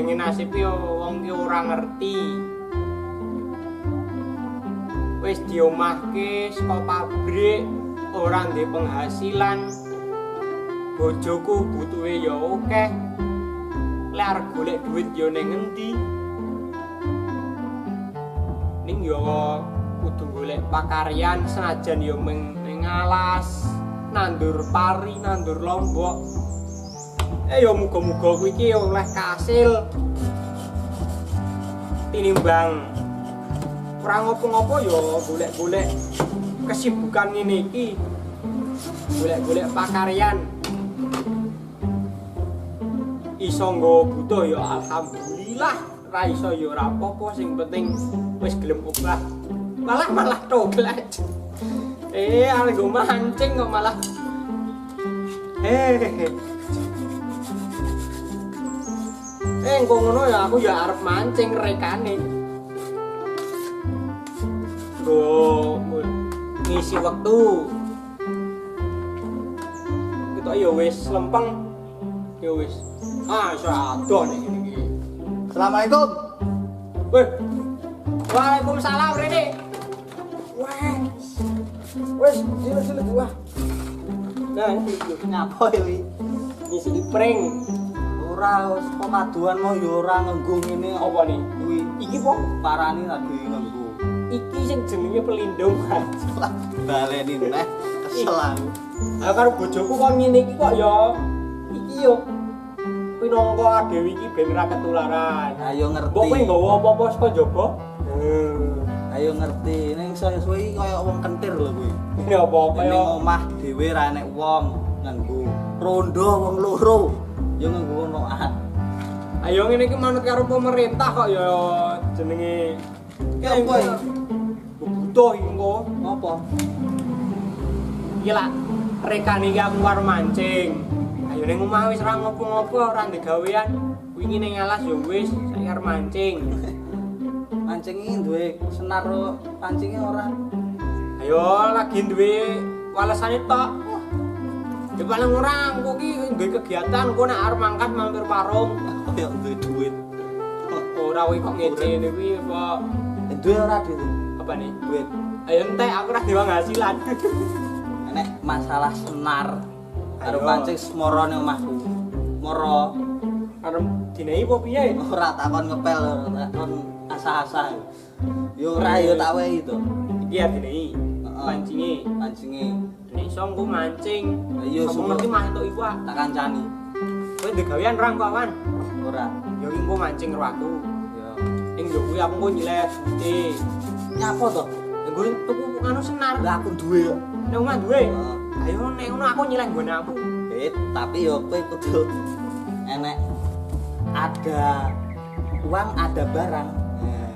jenenge nasib yo wong ki ora ngerti. Wis diomahke saka pabrik, ora ndek penghasilan. Bojoku butuhe ya akeh. Lek arep golek duit yo ning endi? Ning yo kudu golek pakaryan senajan yo ning alas, nandur pari, nandur lombok. Yo muga-muga kuwi iki oleh kasil. Tinimbang ora ngopo-ngopo yo golek-golek kesibukan ngene iki. Golek-golek pakaryan. Iso nggo butuh ya alhamdulillah, ra iso ya ora apa-apa, sing penting wis gelem obah. Malah tobat. Arep go mancing kok malah. Engko ngono ya aku ya arep mancing rekane. Go ngisi waktu. Kita ya wis lempeng. Ya wis. Iso ado nek ngene iki. Assalamualaikum. Weh. Waalaikumsalam Rene. Wes, sila gua. Nah, iki Nyapa ya wi? ngisi pring. Ora wis pemaduan mau ya ora ngenggo ngene Apa nih? kuwi. Iki po, Parani lagi ngenggo. iki sing jenenge pelindung. Baleni neh kesel aku. Aku karo bojoku kok ngene iki kok ya iki yo pinangka Dewi iki ben ora ketularan. Ayo ngerti. Mbok kowe nggawa apa-apa saka njaba? Ayo ngerti. Ning suwe-suwe iki kaya wong kentir lho kuwi. Ini apa Ning kaya omah dhewe ra enek wong nganggo. Rondo wong loro. Ya nganggo ngono ah. ayo ngene iki manut karo pemerintah kok ya jenenge Ki apa iki? butuh iki engko. Apa? Iki lah rekane iki aku karo mancing. Ayo ning omah wis ora ngopo-ngopo, ora ndek gawean. Wingi ning alas ya wis, saya arep mancing. Mancing iki duwe senar pancingnya ora. Ayo lagi duwe walesane tok. Ya paling ora engko iki duwe kegiatan, engko nek arep mangkat mampir warung. Kaya duwe duit. Ora kowe kok ngecene kuwi apa Duwe ora duit. apa nih? Duit. Ayo entek aku ora diwa hasilan. Nek masalah senar karo Ayo. pancing semoro ning omahku. Moro Arep dinehi apa piye? ora takon ngepel, takon asah-asah. Yo ora yo tak wehi to. Iki ya dinehi. Heeh. Mancinge. Pancinge Nek iso engko mancing. Iya, Sama semua. ngerti mah entuk iwak. tak kancani. Kowe ndek gawean ora kok awan? Ora. Ya engko mancing karo aku. Yo. Ning yo kuwi aku engko nyileh bute. Nyapa to? Engko tuku anu senar. Lah aku duwe yo. Nek omah duwe. Heeh. Ayo nek ngono aku nyileh nggone aku. Tapi yo kowe kudu enek ada uang, ada barang.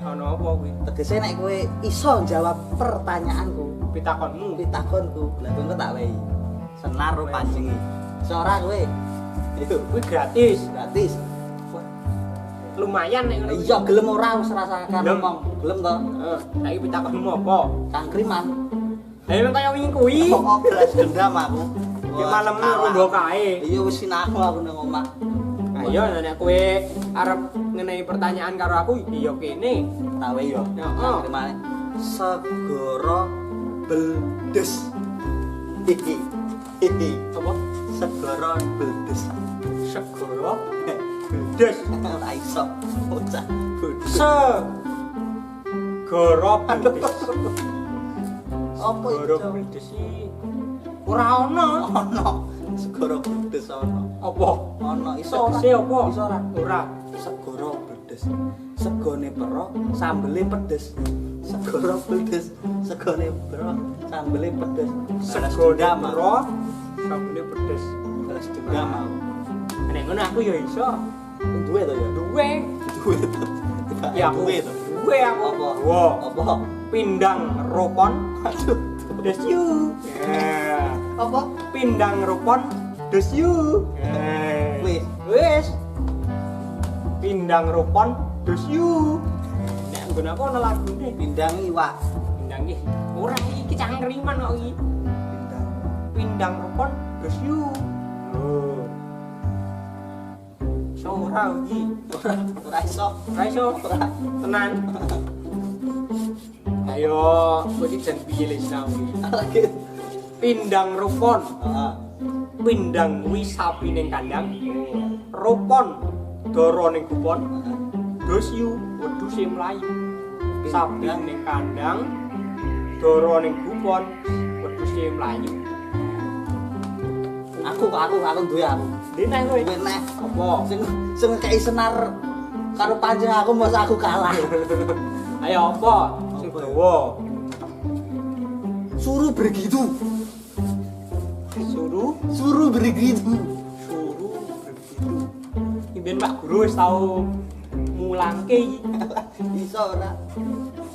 Ono apa kuwi? Tegese nek kowe iso jawab pertanyaanku, Pitakonmu. pitakonku, lah kowe tak wehi. Senar ro pancingi. Ora kowe. Itu Kuwi gratis. gratis. Wah, lumayan nek ngono. Iya gelem ora wis rasakan Gelem. ngomong. Gelem to? Heeh. Saiki pitakonmu apa? Cangkriman. Lah kaya wingi kuwi. Oh, belas dendam aku. Ki malam rondo kae. Iya wis sinahku aku nang omah. Ayo nek kowe arep ngenehi pertanyaan karo aku iya kene. Tak wehi yo. Heeh. Cangkrimane segoro beldes. Hihi. Hihi. Apa? Segoro beldes. Segoro bedes. Ora iso. Bocah bodoh. Segoro bedes. Apa Segoro itu? bedes iki ora ono. Ono. Segoro beldes ono. Apa? Ono iso ora? Tegese apa? Iso ora? Ora. Segoro beldes. Segone pero, sambele pedes. Segoro beldes. Segone pero, sambele pedes. Balas Segoro dendam aku. ro sambele pedes. Balas dendam aku. Nek ngono aku ya iso. Duwe to ya? Duwe. Duwe to. Ya aku. Duwe to. Duwe aku. Apa? Wo. Apa? Pindang ropon. Aduh. Des you. Apa? Pindang ropon. Des you. Wis. Wis. Pindang ropon. Des you. Nek nggon aku ana lagune. Pindang iwak. Pindang iki. Ora iki cangkriman kok iki. Pindang. Pindang ropon. Des you. Oh. So ora iki. Ora iso. Ora iso. Tenan. Ayo, kowe iki jan piye le sinau iki? Lagi. Pindang rupon. Heeh. Pindang kuwi sapi ning kandang. Rupon dara ning kupon. Dosyu wedhuse mlayu. Sapi ning kandang, dara ning kupon, wedhuse mlayu. Aku duwe aku. Dene kowe. Duwe neh. Apa? Sing kei senar karo pancing aku masa aku kalah. Ayo apa? Sing dawa. Suruh begitu. Suruh Begitu. Imben Pak Guru wis tau mulangke iki. Iso ora?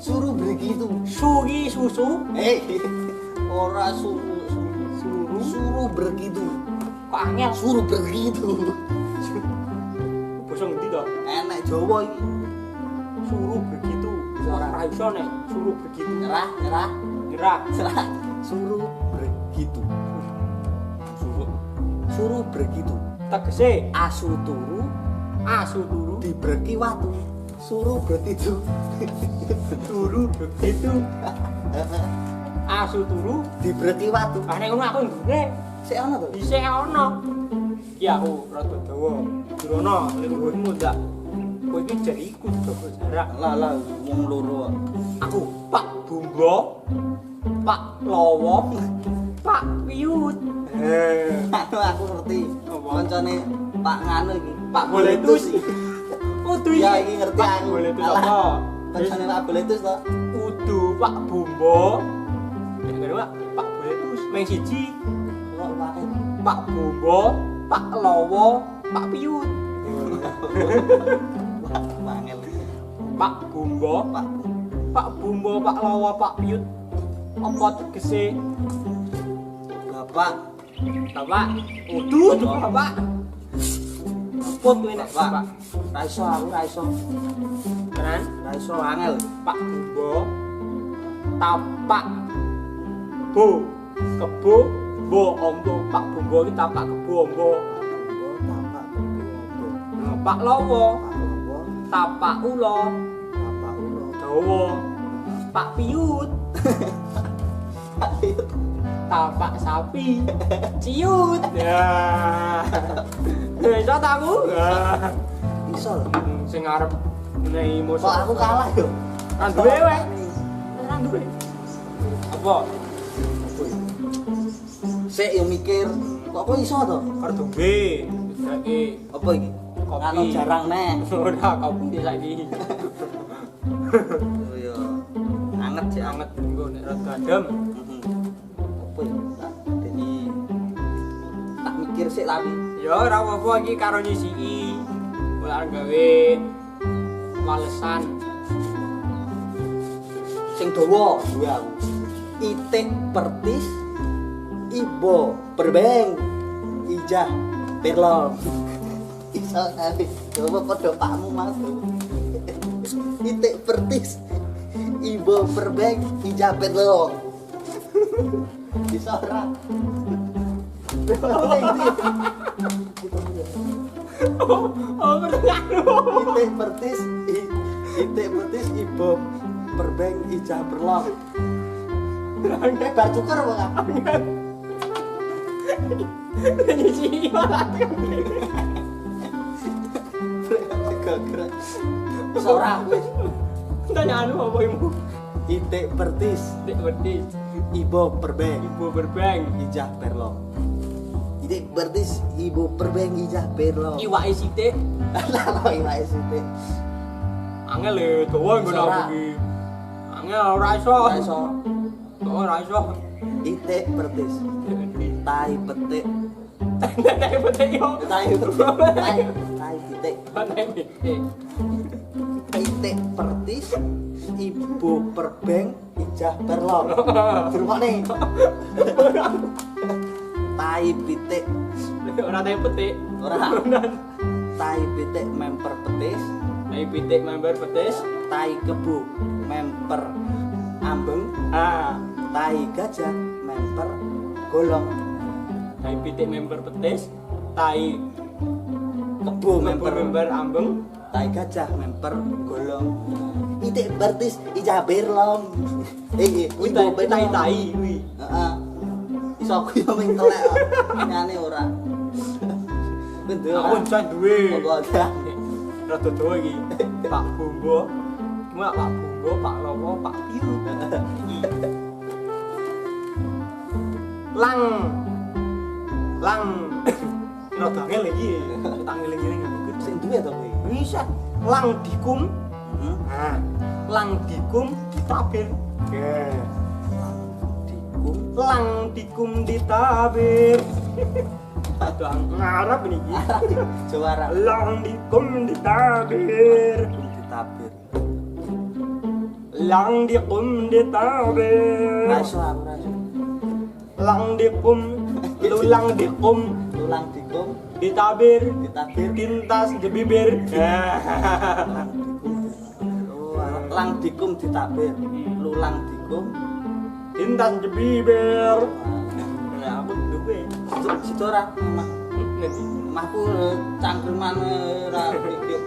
Suruh begitu. Su iki susu. Ora suruh begitu. Kok angel Suruh begitu. basa ngendi to? Enek Jawa iki. Suruh begitu. Ora iso nek suruh begitu. Nyerah. Nyerah. Suruh begitu. Suruh begitu. Tegese Asu turu dibreki watu. Suruh begitu. turu begitu. Asu turu. Dibreki watu. Ah nek ngono aku ndure. Sik ana to? Dhisik ono. Iki aku rada dawa. Durono nek nggonmu ndak. Kowe iki jan iku jaga jarak. Lah wong loro. Aku Pak Bumbo, Pak Lowo, Pak Piyut. Aku ngerti. Apa? Kancane Pak nganu iki. Pak Boletus. Udu Ya iki ngerti Pak aku. Boletus Alah, apa? Kancane Pak Boletus to. Udu Pak Bumbo. Nek kedua Pak Boletus. Meng siji Kok wae. Pak Bumbo, Pak Lowo, Pak Piyut. Wangel. Pak Bumbo, Pak Bumbo, Pak Lowo, Pak Piyut. Apa tegese? Bapak, Bapak, udu Bapak. Put kuwi nek Bapak. Bapak. Ra iso aku ra iso. Tenan? Ra iso wangel. Pak Bumbo, tapak bo, kebo, bo ombo. Pak Bumbo iki tapak kebo ombo. Bapak kebo. Nah, Pak Lowo, Pak Lowo, tapak ulo, Bapak ulo. dawa. Pak Piyut, Pak Yut. tapak sapi, ciut. Ya. Iso ta aku? Ya. Iso lho. Sing arep menehi musuh. Kok aku kalah yo? Kan duwe wae. Kan duwe. Apa? Sik yo mikir, kok iso to? Kartu B. Saiki Apa iki? Kopi. Anu jarang neh. ora kopi saiki. Oh yo. Anget sih anget. Anget engko nek rada adem. Apa ya? Tak mikir sik tapi. Ya ora apa-apa iki karo nyisiki. Ora gawe walesan. Sing dawa duwe aku. Itik pertis ibo berbeng ijah perlong. Iso tapi coba padha pakmu Mas. Itik pertis ibo berbeng ijah perlong. Bisa ora? Oh, ngerti. Itik pertis ibo berbeng ijah perlong. Bar cukur apa kan? Nyisiki malah. Gerak. Bisa ora wis. Tanya anu apa ibu? Itik pertis Dik wedis. ibo berbeng Ibu berbang. ijah perlong. Itik pertis ibo berbeng ijah perlong. Iwake sithik. Lah iwake sithik. Angel le dawa nggon aku iki. Angel ora iso. Ora iso. Ora iso. Itik pertis tai petik Nek petik yo. tai titik itik pertis ibu perbeng ijah perlong. Dirungokne. Tai pitik Ora teh petik. ora. Tai pitik memper petis, Nek pitik member petis. tai kebu memper ambeng, Ah, tai gajah memper golong. tai pitik member petis, tai kebo member member ambeng. tai gajah member golong itik bertis ijabir long Kuwi tai kuwi. heeh iso aku yo ming telek nyane ora bendo Aku jan duwe. apa ada Rada dawa iki. Pak Bumbo. Cuma Pak Bumbo, Pak Lowo, Pak Piru. Lang. Rada angel iki. Tangel iki ning aku. sing duwe to kowe Bisa. Lang dikum. heeh Nah, lang dikum ditabir. dikum Lang dikum ditabir. Aduh, ngarep ini iki. juara Lang dikum ditabir. ditabir Lang dikum ditabir. raso aku raso Lang dikum, lulang dikum tulang dikum ditabir. ditabir Tintas di bibir. oh lang dikum ditabir lulang dikum Tintas di bibir. Nah, aku duwe. situ ora mah Nanti. mahku cangkriman ora pikir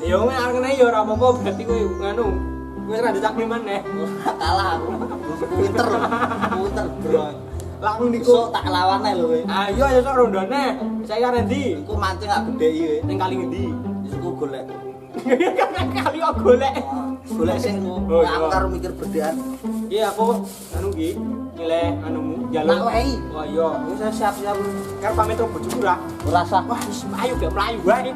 Ya wong arep ya ora apa-apa berarti kowe nganu. Wis ra dicakliman neh. ora kalah aku pinter bro Lang iso dikum. tak lawan ae lho kowe Ayo ayo sok rondone. Saya arep ndi? iku mancing gak gede iki kowe Ning kali ngendi? iku golek Kali kok golek. golek sik Oh, ngono iya. aku karo mikir berdean Iya aku anu iki nyileh anumu nak jalan. wae Oh iya. wis siap-siap Kan pamit karo bojoku ra. ora sah Wah, wis ayo gak mlayu wae.